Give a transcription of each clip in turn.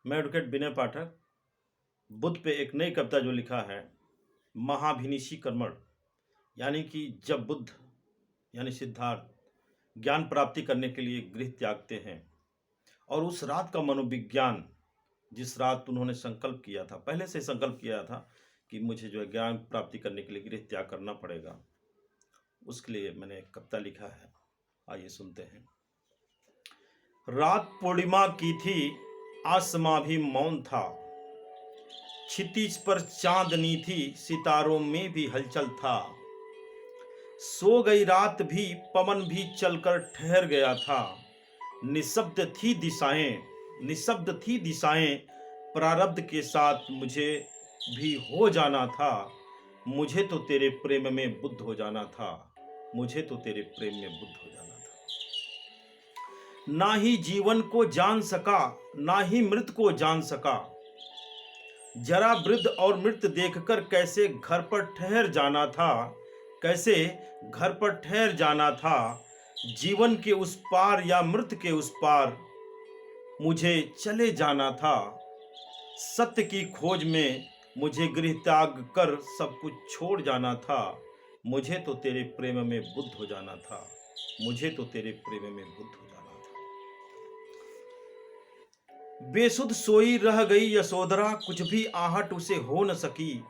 मैं एडवोकेट विनय पाठक बुद्ध पे एक नई कविता जो लिखा है, महाभिनिषी कर्मण। यानी कि जब बुद्ध यानी सिद्धार्थ ज्ञान प्राप्ति करने के लिए गृह त्यागते हैं और उस रात का मनोविज्ञान, जिस रात उन्होंने संकल्प किया था, पहले से संकल्प किया था कि मुझे जो है ज्ञान प्राप्ति करने के लिए गृह त्याग करना पड़ेगा, उसके लिए मैंने एक कविता लिखा है। आइए सुनते हैं। रात पूर्णिमा की थी, आसमां भी मौन था, क्षितिज पर चांदनी थी, सितारों में भी हलचल था। सो गई रात भी, पवन भी चलकर ठहर गया था। निशब्द थी दिशाएं, निशब्द थी दिशाएं, प्रारब्ध के साथ मुझे भी हो जाना था। मुझे तो तेरे प्रेम में बुद्ध हो जाना था, मुझे तो तेरे प्रेम में बुद्ध हो जाना था। ना ही जीवन को जान सका, ना ही मृत को जान सका। जरा वृद्ध और मृत देखकर कैसे घर पर ठहर जाना था, कैसे घर पर ठहर जाना था। जीवन के उस पार या मृत के उस पार मुझे चले जाना था। सत्य की खोज में मुझे गृह त्याग कर सब कुछ छोड़ जाना था। मुझे तो तेरे प्रेम में बुद्ध हो जाना था, मुझे तो तेरे प्रेम में बुद्ध हो जाना था। बेसुध सोई रह गई यशोधरा, कुछ भी आहट उसे हो न सकी।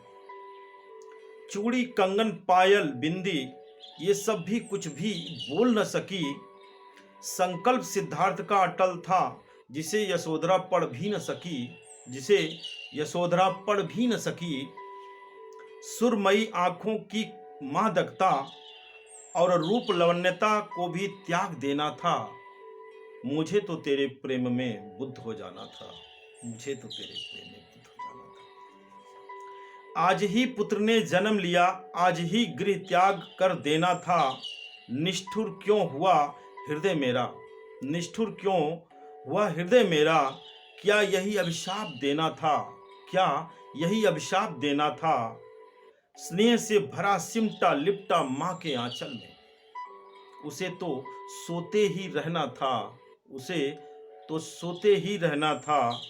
चूड़ी कंगन पायल बिंदी ये सब भी कुछ भी बोल न सकी। संकल्प सिद्धार्थ का अटल था, जिसे यशोधरा पढ़ भी न सकी, जिसे यशोधरा पढ़ भी न सकी। सुरमयी आंखों की मादकता और रूप लावण्यता को भी त्याग देना था। मुझे तो तेरे प्रेम में बुद्ध हो जाना था, मुझे तो तेरे प्रेम में बुद्ध हो जाना था। आज ही पुत्र ने जन्म लिया, आज ही गृह त्याग कर देना था। निष्ठुर क्यों हुआ हृदय मेरा, निष्ठुर क्यों हुआ हृदय मेरा। क्या यही अभिशाप देना था, क्या यही अभिशाप देना था। स्नेह से भरा सिमटा लिपटा माँ के आंचल में, उसे तो सोते ही रहना था, उसे तो सोते ही रहना था।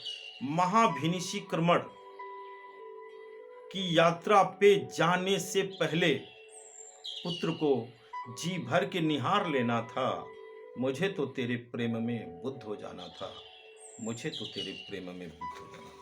महाभिनिषी कर्मण की यात्रा पे जाने से पहले पुत्र को जी भर के निहार लेना था। मुझे तो तेरे प्रेम में बुद्ध हो जाना था, मुझे तो तेरे प्रेम में बुद्ध हो जाना था।